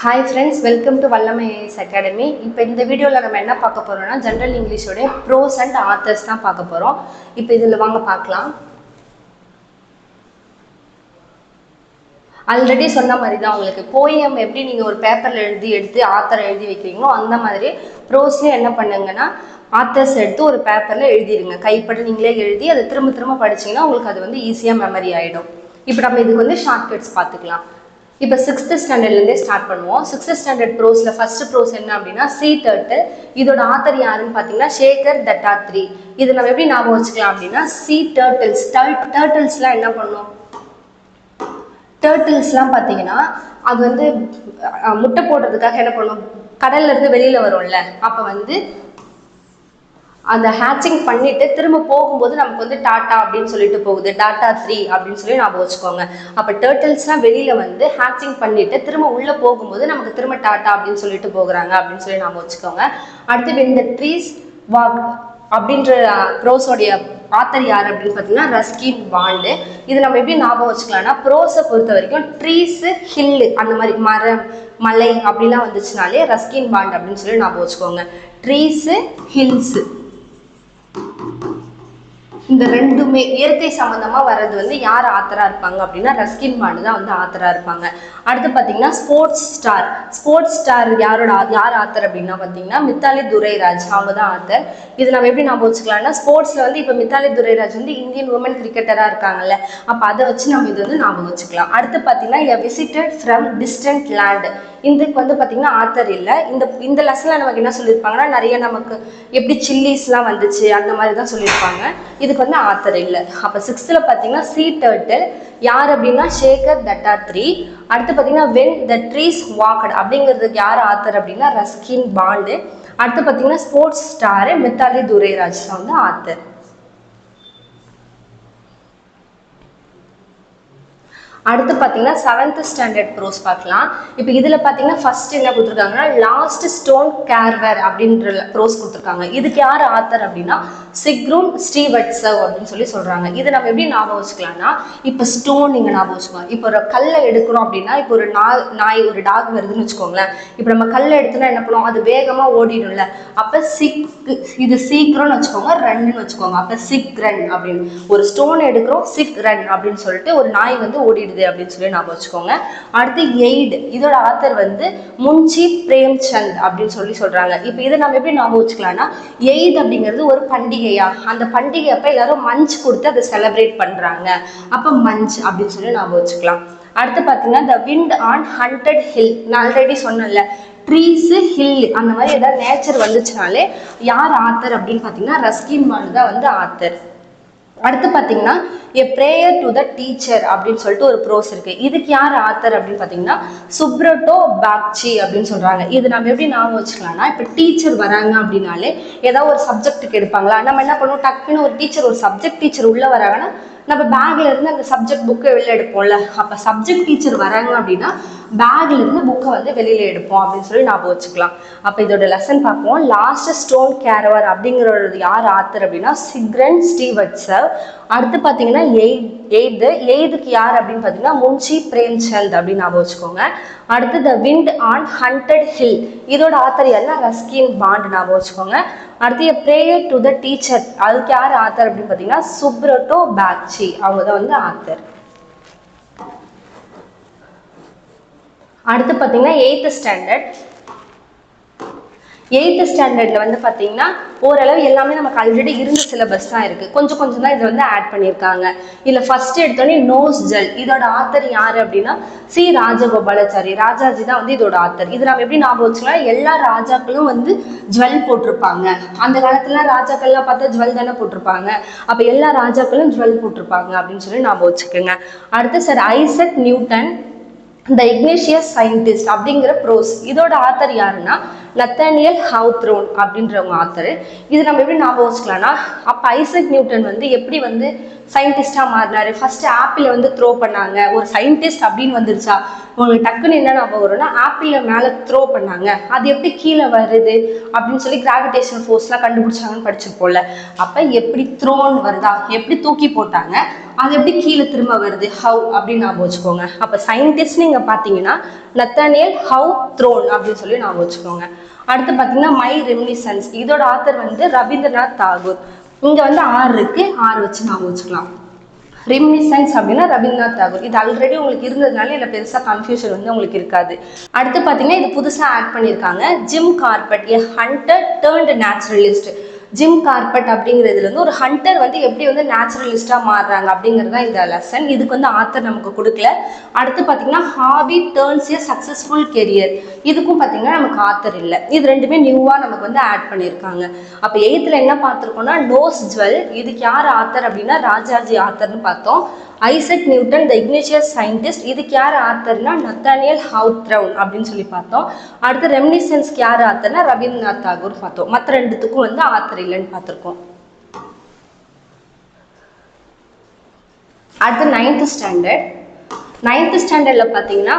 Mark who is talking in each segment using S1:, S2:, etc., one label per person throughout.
S1: Hi friends, welcome to Vallamai IAS Academy. இப்போ இந்த வீடியோல நம்ம என்ன பார்க்க போறோம்னா ஜெனரல் இங்கிலீஷோட ப்ரோஸ் அண்ட் ஆத்தர்ஸ் தான் பார்க்க போறோம். இப்போ இதுல வாங்க பார்க்கலாம். ஆல்ரெடி சொன்ன மாதிரி தான் உங்களுக்கு போயம் எப்படி நீங்க ஒரு பேப்பர்ல எடுத்து ஆத்தர் எழுதி வைக்கிறீங்களோ அந்த மாதிரி ப்ரோஸ்லயும் என்ன பண்ணுங்கன்னா ஆத்தர்ஸ் எடுத்து ஒரு பேப்பர்ல எழுதிடுங்க. கைப்பட நீங்களே எழுதி அதை திரும்ப திரும்ப படிச்சீங்கன்னா உங்களுக்கு அது வந்து ஈஸியா மெமரி ஆயிடும். இப்போ நம்ம இதுக்கு வந்து ஷார்ட்கட்ஸ் பார்த்துக்கலாம். இப்போ 6th ஸ்டாண்டர்ட்லேருந்தே ஸ்டார்ட் பண்ணுவோம். 6th ஸ்டாண்டர்ட் ப்ரோஸில் ஃபர்ஸ்ட் ப்ரோஸ் என்ன அப்படின்னா சீ டர்ட்டில். இதோட ஆத்தர் யாருன்னு பார்த்தீங்கன்னா சேகர் தட்டாத்ரி. இது நம்ம எப்படி ஞாபகம் வச்சுக்கலாம் அப்படின்னா சீ டர்ட்டில்ஸ். டர்ட்டில்ஸ்லாம் என்ன பண்ணும்? டர்ட்டில்ஸ்லாம் பார்த்தீங்கன்னா அது வந்து முட்டை போடுறதுக்காக என்ன பண்ணும்? கடல்ல இருந்து வெளியில வரும்ல, அப்போ வந்து அந்த ஹேச்சிங் பண்ணிட்டு திரும்ப போகும்போது நமக்கு வந்து டாட்டா அப்படின்னு சொல்லிட்டு போகுது, டாட்டா 3 அப்படின்னு சொல்லி ஞாபகம் வச்சுக்கோங்க. அப்போ டர்ட்டில்ஸ்லாம் வெளியில வந்து ஹேச்சிங் பண்ணிட்டு திரும்ப உள்ள போகும்போது நமக்கு திரும்ப டாட்டா அப்படின்னு சொல்லிட்டு போகிறாங்க அப்படின்னு சொல்லி ஞாபகம் வச்சுக்கோங்க. அடுத்து இந்த ட்ரீஸ் வாக் அப்படின்ற ப்ரோஸோடைய ஆத்தர் யார் அப்படின்னு பார்த்தீங்கன்னா ரஸ்கின் பாண்டு. இது நம்ம எப்படி ஞாபகம் வச்சுக்கலாம்னா ப்ரோஸை பொறுத்த வரைக்கும் ட்ரீஸ் ஹில்லு அந்த மாதிரி மரம் மலை அப்படிலாம் வந்துச்சுனாலே ரஸ்கின் பாண்ட் அப்படின்னு சொல்லி ஞாபகம் வச்சுக்கோங்க. ட்ரீஸு ஹில்ஸு இந்த ரெண்டுமே இயற்கை சம்பந்தமா வர்றது வந்து யார் ஆத்தரா இருப்பாங்க அப்படின்னா ரஸ்கின் பாண்டு தான் வந்து ஆத்தரா இருப்பாங்க. அடுத்து பார்த்தீங்கன்னா ஸ்போர்ட்ஸ் ஸ்டார் யார் ஆத்தர் அப்படின்னா பார்த்தீங்கன்னா மித்தாலி துரைராஜ், அவங்க தான் ஆத்தர். இது நம்ம எப்படி ஞாபகம் வச்சுக்கலாம்னா ஸ்போர்ட்ஸ்ல வந்து இப்போ மித்தாலி துரைராஜ் வந்து இந்தியன் உமன் கிரிக்கெட்டரா இருக்காங்கல்ல, அப்போ அதை வச்சு நம்ம இது வந்து ஞாபகம் வச்சுக்கலாம். அடுத்து பார்த்தீங்கன்னா எ விசிட்டட் ஃப்ரம் டிஸ்டன்ட் லேண்ட். இதுக்கு வந்து பார்த்தீங்கன்னா ஆத்தர் இல்லை. இந்த லெசன்ல நமக்கு என்ன சொல்லியிருப்பாங்கன்னா நிறைய நமக்கு எப்படி சில்லிஸ்லாம் வந்துச்சு அந்த மாதிரி தான் சொல்லியிருப்பாங்க. இதுக்கு வந்து ஆத்தர் இல்லை. அப்போ 6th பார்த்தீங்கன்னா சீ டர்ட்டில் யார் அப்படின்னா சேகர் தட்டாத்ரி. அடுத்து பார்த்தீங்கன்னா வென் த ட்ரீஸ் வாக்ட் அப்படிங்கிறதுக்கு யார் ஆத்தர் அப்படின்னா ரஸ்கின் பாண்டு. அடுத்து பார்த்தீங்கன்னா ஸ்போர்ட்ஸ் ஸ்டார் மித்தாலி துரைராஜ் வந்து ஆத்தர். அடுத்து பார்த்தீங்கன்னா 7th ஸ்டாண்டர்ட் ப்ரோஸ் பார்க்கலாம். இப்போ இதில் பார்த்தீங்கன்னா ஃபர்ஸ்ட் என்ன கொடுத்துருக்காங்கன்னா லாஸ்ட் ஸ்டோன் கேர்வர் அப்படின்ற ப்ரோஸ் கொடுத்துருக்காங்க. இதுக்கு யார் ஆத்தர் அப்படின்னா சிக்ரூன் ஸ்டீவர்ட்ஸவ் அப்படின்னு சொல்லி சொல்கிறாங்க. இது நம்ம எப்படி ஞாபகம் வச்சுக்கலாம்னா இப்போ ஸ்டோன் நீங்கள் ஞாபகம் வச்சுக்கோங்க. இப்போ ஒரு கல்லை எடுக்கிறோம் அப்படின்னா இப்போ ஒரு நாய் ஒரு டாக் வருதுன்னு வச்சுக்கோங்களேன். இப்போ நம்ம கல்லை எடுத்தோன்னா என்ன பண்ணுவோம்? அது வேகமாக ஓடிடும்ல, அப்போ இது சீக்கிரம்னு வச்சுக்கோங்க, ரன்னு வச்சுக்கோங்க. அப்போ சிக் ரன் அப்படின்னு ஒரு ஸ்டோன் எடுக்கிறோம், சிக் ரன் அப்படின்னு சொல்லிட்டு ஒரு நாய் வந்து ஓடிடுது அப்படின்னு சொல்லி ஞாபகம் வச்சுக்கோங்க. அடுத்து எய்ட், இதோட ஆத்தர் வந்து முன்ஷி பிரேம்சந்த் அப்படின்னு சொல்லி சொல்றாங்க. இப்போ இதை நம்ம எப்படி ஞாபகம் வச்சுக்கலாம்னா எய்ட் அப்படிங்கிறது ஒரு பண்டிகையா, அந்த பண்டிகை அப்ப எல்லாரும் மஞ்ச் கொடுத்து அதை செலிப்ரேட் பண்றாங்க, அப்ப மஞ்ச் அப்படின்னு சொல்லி ஞாபகம் வச்சுக்கலாம். அடுத்து பார்த்தீங்கன்னா the wind on haunted hill. நான் ஆல்ரெடி சொன்னேன்ல ட்ரீஸு ஹில் அந்த மாதிரி ஏதாவது நேச்சர் வந்துச்சுனாலே யார் ஆத்தர் அப்படின்னு பார்த்தீங்கன்னா ரஸ்கின் பாண்டு தான் வந்து ஆத்தர். அடுத்து பார்த்தீங்கன்னா எ ப்ரேயர் டு த டீச்சர் அப்படின்னு சொல்லிட்டு ஒரு ப்ரோஸ் இருக்கு. இதுக்கு யார் ஆத்தர் அப்படின்னு பார்த்தீங்கன்னா சுப்ரட்டோ பாக்சி அப்படின்னு சொல்றாங்க. இது நம்ம எப்படி ஞாபகம் வச்சுக்கலாம்னா இப்போ டீச்சர் வராங்க அப்படின்னாலே ஏதாவது ஒரு சப்ஜெக்ட்டுக்கு எடுப்பாங்களா, நம்ம என்ன பண்ணுவோம் டக்குன்னு ஒரு டீச்சர் ஒரு சப்ஜெக்ட் டீச்சர் உள்ள வராங்கன்னா நம்ம பேக்ல இருந்து அந்த சப்ஜெக்ட் புக்கை வெளில எடுப்போம்ல, அப்போ சப்ஜெக்ட் டீச்சர் வராங்க அப்படின்னா பேக்ல இருந்து புக்கை வந்து வெளியில எடுப்போம் அப்படின்னு சொல்லி ஞாபகம் வச்சுக்கலாம். அப்போ இதோட லெசன் பார்ப்போம். லாஸ்ட் ஸ்டோன் கேரவர் அப்படிங்கிறது யார் ஆத்தர் அப்படின்னா சிக்ரன் ஸ்டீவர்ட்ஸவ். அடுத்து பார்த்தீங்கன்னா எய்துக்கு யார் அப்படின்னு பார்த்தீங்கன்னா முன்ஷி பிரேம்சந்த் அப்படின்னு ஞாபகம் வச்சுக்கோங்க. அடுத்து the wind on haunted hill, இதோட ஆத்தர் யாருன்னா ரஸ்கின் பாண்ட் ஞாபகம் வச்சுக்கோங்க. அடுத்து a prayer to the teacher, அதுக்கு யார் ஆத்தர் அப்படின்னு பார்த்தீங்கன்னா சுப்ரட்டோ பாக்சி, அவங்க தான் வந்து ஆத்தர். அடுத்து பார்த்தீங்கன்னா 8th ஸ்டாண்டர்ட்ல வந்து பார்த்தீங்கன்னா ஓரளவு எல்லாமே நமக்கு ஆல்ரெடி இருந்த சிலபஸ் தான் இருக்கு, கொஞ்சம் கொஞ்சம் தான் இதை வந்து ஆட் பண்ணியிருக்காங்க. இதில் ஃபர்ஸ்ட் எடுத்தோடனே நோஸ் ஜெல், இதோட ஆத்தர் யாரு அப்படின்னா சி ராஜகோபாலாச்சாரி, ராஜாஜி தான் வந்து இதோட ஆத்தர். இது நம்ம எப்படி ஞாபகம் வச்சுக்கலாம், எல்லா ராஜாக்களும் வந்து ஜுவல் போட்டிருப்பாங்க. அந்த காலத்துல ராஜாக்கள்லாம் பார்த்தா ஜுவல் தானே போட்டிருப்பாங்க, அப்போ எல்லா ராஜாக்களும் ஜுவல் போட்டிருப்பாங்க அப்படின்னு சொல்லி ஞாபகம் வச்சுக்கோங்க. அடுத்து சார் ஐசக் நியூட்டன் த இக்னேஷியஸ் சயின்டிஸ்ட் அப்படிங்கிற ப்ரோஸ், இதோட ஆத்தர் யாருன்னா நத்தானியல் ஹவுத்ரோன் அப்படின்றவங்க ஆத்தர். இது நம்ம எப்படி ஞாபகம் வச்சுக்கலாம்னா அப்போ ஐசக் நியூட்டன் வந்து எப்படி வந்து சயின்டிஸ்டா மாறினாரு, ஃபர்ஸ்ட் ஆப்பிள வந்து த்ரோ பண்ணாங்க, ஒரு சயின்டிஸ்ட் அப்படின்னு வந்துருச்சா உங்களுக்கு டக்குன்னு என்ன ஞாபகம் வரும்னா ஆப்பிள மேல த்ரோ பண்ணாங்க, அது எப்படி கீழே வருது அப்படின்னு சொல்லி கிராவிடேஷன் ஃபோர்ஸ்லாம் கண்டுபிடிச்சாங்கன்னு படிச்சிருப்போம்ல. அப்ப எப்படி த்ரோன் வருதா, எப்படி தூக்கி போட்டாங்க, அது எப்படி கீழே திரும்ப வருது, ஹவ் அப்படின்னு ஞாபகம் வச்சுக்கோங்க. அப்போ சயின்டிஸ்ட் நீங்கள் பார்த்தீங்கன்னா நத்தானியல் ஹவ் த்ரோன் அப்படின்னு சொல்லி ஞாபகம் வச்சுக்கோங்க. அடுத்து பார்த்தீங்கன்னா மை ரெமினிசன்ஸ், இதோட ஆத்தர் வந்து ரவீந்திரநாத் தாகூர். இங்கே வந்து 6 இருக்கு, 6 வச்சு ஞாபகம் வச்சுக்கலாம். ரெமினிசன்ஸ் அப்படின்னா ரவீந்திரநாத் தாகூர். இது ஆல்ரெடி உங்களுக்கு இருந்ததுனால இல்லை பெருசாக கன்ஃபியூஷன் வந்து உங்களுக்கு இருக்காது. அடுத்து பார்த்தீங்கன்னா இது புதுசாக ஆட் பண்ணியிருக்காங்க, Jim Corbett, a hunter turned naturalist. Jim Corbett அப்படிங்கிறதுல வந்து ஒரு ஹண்டர் வந்து எப்படி வந்து நேச்சுரலிஸ்டாக மாறுறாங்க அப்படிங்கிறது தான் இந்த லெசன். இதுக்கு வந்து ஆத்தர் நமக்கு கொடுக்கல. அடுத்து பார்த்தீங்கன்னா ஹாபி டர்ன்ஸ் ஏ சக்ஸஸ்ஃபுல் கெரியர், இதுக்கும் பார்த்தீங்கன்னா நமக்கு ஆத்தர் இல்லை. இது ரெண்டுமே நியூவாக நமக்கு வந்து ஆட் பண்ணியிருக்காங்க. அப்போ 8th என்ன பார்த்துருக்கோம்னா நோஸ் ஜுவல், இதுக்கு யார் ஆத்தர் அப்படின்னா ராஜாஜி ஆத்தர்னு பார்த்தோம். ஐசக் நியூட்டன் த இக்னிஷியஸ் சயின்டிஸ்ட், இதுக்கு யார் ஆத்தர்னா நத்தானியல் ஹவ் த்ரோன் அப்படின்னு சொல்லி பார்த்தோம். அடுத்து ரெமினிசன்ஸ்க்கு யார் ஆத்தர்னா ரவீந்திரநாத் தாகூர் பார்த்தோம். மற்ற 2த்துக்கும் வந்து ஆத்தர் இல்லைன்னு பார்த்துருக்கோம். அடுத்து 9th ஸ்டாண்டர்ட். 9th ஸ்டாண்டர்டில் பார்த்தீங்கன்னா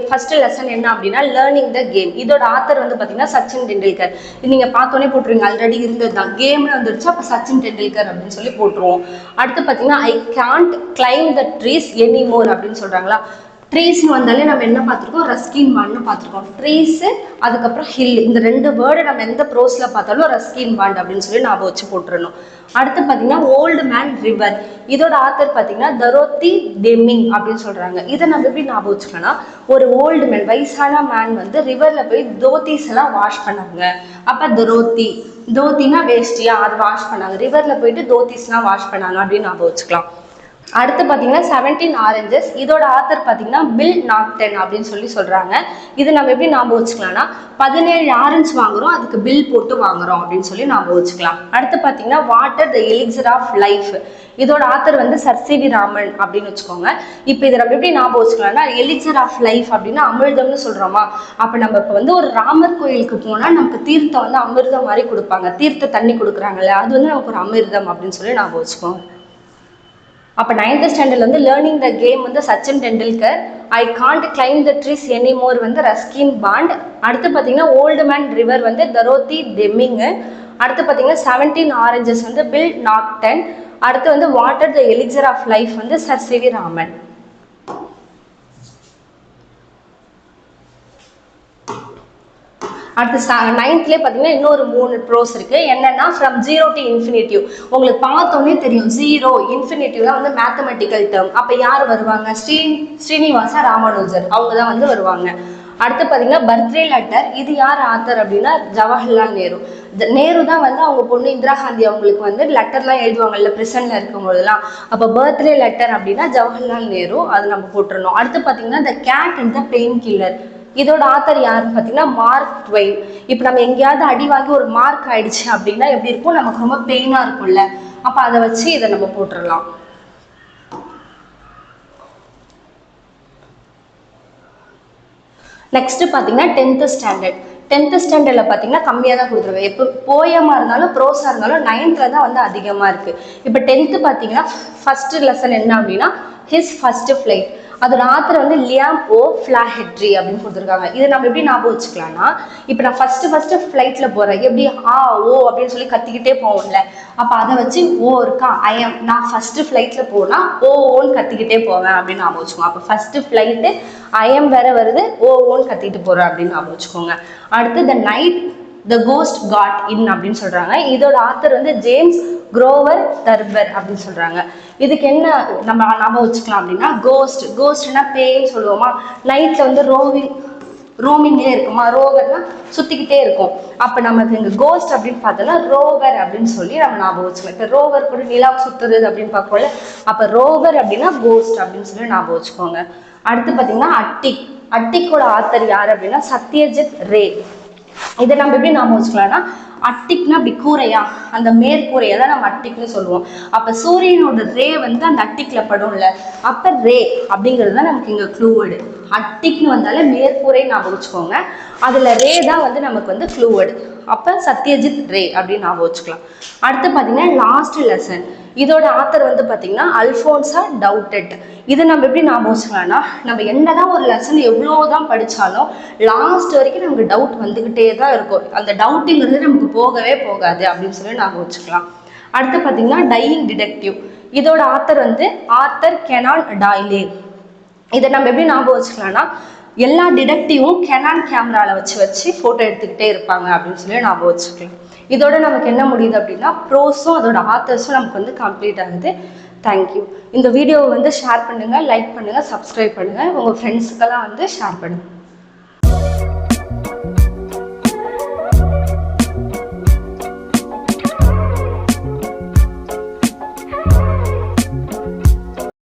S1: ஃபர்ஸ்ட் லெசன் என்ன அப்படின்னா லேர்னிங் த கேம். இதோட ஆத்தர் வந்து பார்த்தீங்கன்னா சச்சின் டெண்டுல்கர். இது நீங்கள் பார்த்தோன்னே போட்டுருவீங்க, ஆல்ரெடி இருந்தது தான். கேம்னு வந்துருச்சு, அப்போ சச்சின் டெண்டுல்கர் அப்படின்னு சொல்லி போட்டுருவோம். அடுத்து பார்த்தீங்கன்னா I can't claim the trees anymore அப்படின்னு சொல்கிறாங்களா. ட்ரீஸ்னு வந்தாலே நம்ம என்ன பார்த்துருக்கோம், ரஸ்கின் பாண்ட்னு பார்த்துருக்கோம். ட்ரீஸு அதுக்கப்புறம் ஹில், இந்த 2 வேர்டை நம்ம எந்த ப்ரோஸில் பார்த்தாலும் ரஸ்கின் பாண்ட் அப்படின்னு சொல்லி ஞாபகம் வச்சு போட்டுருணும். அடுத்து பார்த்தீங்கன்னா ஓல்டு மேன் ரிவர், இதோட ஆத்தர் பார்த்தீங்கன்னா தரோத்தி டெமிங் அப்படின்னு சொல்கிறாங்க. இதை நம்ம எப்படி ஞாபகம் வச்சுக்கோன்னா, ஒரு ஓல்டு மேன் வயசான மேன் வந்து ரிவரில் போய் தோத்திஸ் எல்லாம் வாஷ் பண்ணாங்க. அப்போ தோத்தினா வேஷ்டியா, அது வாஷ் பண்ணாங்க. ரிவரில் போயிட்டு தோத்திஸ்லாம் வாஷ் பண்ணாங்க அப்படின்னு ஞாபகம் வச்சுக்கலாம். அடுத்து பார்த்தீங்கன்னா 17 ஆரஞ்சஸ், இதோட ஆத்தர் பார்த்தீங்கன்னா பில் நாக்டன் அப்படின்னு சொல்லி சொல்கிறாங்க. இது நம்ம எப்படி ஞாபகம் வச்சுக்கலாம்னா 17 ஆரஞ்சு வாங்குறோம், அதுக்கு பில் போட்டு வாங்குறோம் அப்படின்னு சொல்லி ஞாபகம் வச்சுக்கலாம். அடுத்து பார்த்தீங்கன்னா water the elixir of life, இதோட ஆத்தர் வந்து சர் சி வி ராமன் அப்படின்னு வச்சுக்கோங்க. இப்போ இதை நம்ம எப்படி ஞாபகம் வச்சுக்கலாம்னா எலிக்சர் ஆஃப் லைஃப் அப்படின்னா அமிர்தம்னு சொல்கிறோமா. அப்போ நம்ம இப்போ வந்து ஒரு ராமர் கோயிலுக்கு போனால் நமக்கு தீர்த்தம் வந்து அமிர்தம் மாதிரி கொடுப்பாங்க, தீர்த்த தண்ணி கொடுக்குறாங்கல்ல, அது வந்து நமக்கு ஒரு அமிர்தம் அப்படின்னு சொல்லி ஞாபகம் வச்சுக்கோங்க. அப்போ 9th ஸ்டாண்டர்டில் வந்து லேர்னிங் த கேம் வந்து Sachin Tendulkar, I can't claim the trees anymore வந்து ரஸ்கின் பாண்ட். அடுத்து பார்த்தீங்கன்னா ஓல்டு மேன் ரிவர் வந்து தரோத்தி டெமிங்கு. அடுத்து பார்த்தீங்கன்னா 17 ஆரஞ்சஸ் வந்து பில் நாக்டன். அடுத்து வந்து water the elixir of life வந்து சர் சி வி ராமன். அடுத்து 9thலேயே பார்த்தீங்கன்னா இன்னொரு 3 ப்ரோஸ் இருக்கு. என்னன்னா ஃப்ரம் 0 to இன்ஃபினிட்டிவ். உங்களுக்கு பார்த்தோன்னே தெரியும், 0 இன்ஃபினிட்டிவ்லாம் வந்து மேத்தமெட்டிக்கல் டேர்ம். அப்போ யார் வருவாங்க, ஸ்ரீனிவாச ராமானுஜர், அவங்க தான் வந்து வருவாங்க. அடுத்து பார்த்தீங்கன்னா பர்த்டே லெட்டர், இது யார் ஆத்தர் அப்படின்னா ஜவஹர்லால் நேரு. நேரு தான் வந்து அவங்க பொண்ணு இந்திரா காந்தி அவங்களுக்கு வந்து லெட்டர்லாம் எழுதுவாங்கல்ல ப்ரெசென்ட்ல இருக்கும்போதெல்லாம். அப்போ பர்த்டே லெட்டர் அப்படின்னா ஜவஹர்லால் நேரு, அது நம்ம போட்டுருணும். அடுத்து பார்த்தீங்கன்னா the cat and the pain killer, இதோட ஆத்தர் யாருன்னு பார்த்தீங்கன்னா மார்க் ட்வைன். இப்போ நம்ம எங்கேயாவது அடி வாங்கி ஒரு மார்க் ஆயிடுச்சு அப்படின்னா எப்படி இருக்கும், நமக்கு ரொம்ப பெயினாக இருக்கும்ல, அப்போ அதை வச்சு இதை நம்ம போட்டுடலாம். நெக்ஸ்ட் பார்த்தீங்கன்னா 10th ஸ்டாண்டர்ட். 10th ஸ்டாண்டர்டில் பார்த்தீங்கன்னா கம்மியாக தான் கொடுத்துருவேன். எப்போ போயமாக இருந்தாலும் ப்ரோஸாக இருந்தாலும் 9th தான் வந்து அதிகமாக இருக்குது. இப்போ 10th பார்த்தீங்கன்னா ஃபர்ஸ்ட் லெசன் என்ன அப்படின்னா ஹிஸ் ஃபர்ஸ்ட் ஃப்ளைட், அதோட ஆத்தர் வந்து லியாம் ஓ ஃப்ளாஹெட்ரி அப்படின்னு கொடுத்துருக்காங்க. இதை நம்ம எப்படி ஞாபகம் வச்சுக்கலாம்னா, இப்போ நான் ஃபர்ஸ்ட் ஃப்ளைட்டில் போகிறேன், எப்படி ஓ அப்படின்னு சொல்லி கத்திக்கிட்டே போவோம்ல, அப்போ அதை வச்சு ஓ இருக்கா ஐஎம், நான் ஃபர்ஸ்ட் ஃப்ளைட்டில் போனால் ஓன்னு கத்திக்கிட்டே போவேன் அப்படின்னு ஞாபகம் வச்சுக்கோங்க. அப்போ ஃபர்ஸ்ட் ஃப்ளைட்டு ஐஎம் வேற வருது, ஓன்னு கத்திட்டு போகிறேன் அப்படின்னு ஞாபகம் வச்சுக்கோங்க. அடுத்து the night the ghost got in அப்படின்னு சொல்கிறாங்க. இதோட ஆத்தர் வந்து ஜேம்ஸ் குரோவர் தர்பர் அப்படின்னு சொல்கிறாங்க. இதுக்கு என்ன நம்ம ஞாபகம் வச்சுக்கலாம் அப்படின்னா கோஸ்ட்னா பேய்ன்னு சொல்லுவோமா, நைட்டில் வந்து ரோமிங்லேயே இருக்குமா, ரோவர்னா சுற்றிக்கிட்டே இருக்கும். அப்போ நமக்கு இங்கே கோஸ்ட் அப்படின்னு பார்த்தோன்னா ரோவர் அப்படின்னு சொல்லி நம்ம ஞாபகம் வச்சுக்கலாம். இப்போ ரோவர் கூட நிலா சுற்றுறது அப்படின்னு பார்க்கல, அப்போ ரோவர் அப்படின்னா கோஸ்ட் அப்படின்னு சொல்லி ஞாபகம் வச்சுக்கோங்க. அடுத்து பார்த்தீங்கன்னா அட்டிக்கோட ஆத்தர் யார் அப்படின்னா சத்யஜித் ரே. இதை நம்ம எப்படி ஞாபகம் வச்சுக்கலாம்னா அட்டிக்னா அப்படி கூரையா, அந்த மேற்கூரையை தான் நம்ம அட்டிக்னு சொல்லுவோம். அப்போ சூரியனோட ரே வந்து அந்த அட்டிக்கில் படும்ல, அப்போ ரே அப்படிங்கிறது தான் நமக்கு இங்கே க்ளூவேர்டு. அட்டிக்னு வந்தாலே மேற்கூரை ஞாபகம் வச்சுக்கோங்க, அதில் ரே தான் வந்து நமக்கு வந்து க்ளூவேர்டு. அப்போ சத்யஜித் ரே அப்படின்னு ஞாபகம் வச்சுக்கலாம். அடுத்து பார்த்தீங்கன்னா லாஸ்ட் லெசன், இதோட ஆத்தர் வந்து பார்த்தீங்கன்னா அல்ஃபோன்சா டவுட்டட். இதை நம்ம எப்படி ஞாபகம் வச்சுக்கலாம்னா, நம்ம என்னதான் ஒரு லெசன் எவ்வளோதான் படித்தாலும் லாஸ்ட் வரைக்கும் நமக்கு டவுட் வந்துக்கிட்டே தான் இருக்கும். அந்த டவுட்டுங்கிறது நமக்கு போகவே போகாது அப்படின்னு சொல்லி ஞாபகம் வச்சுக்கலாம். அடுத்து பார்த்தீங்கன்னா டையிங் டிடெக்டிவ். இதோட ஆத்தர் வந்து ஆர்தர் கெனான் டாய்லே. இதை நம்ம எப்படி ஞாபகம் வச்சுக்கலாம்னா, எல்லா டிடெக்டிவும் கெனான் கேமராவில் வச்சு ஃபோட்டோ எடுத்துக்கிட்டே இருப்பாங்க அப்படின்னு சொல்லி ஞாபகம் வச்சுக்கலாம். இதோட நமக்கு என்ன முடியுது அப்படின்னா ப்ரோஸும் அதோட ஆத்தர்ஸும் நமக்கு வந்து கம்ப்ளீட் ஆகுது. தேங்க்யூ. இந்த வீடியோவை வந்து ஷேர் பண்ணுங்கள், லைக் பண்ணுங்கள், சப்ஸ்கிரைப் பண்ணுங்கள், உங்கள் ஃப்ரெண்ட்ஸுக்கெல்லாம் வந்து ஷேர் பண்ணுங்கள்.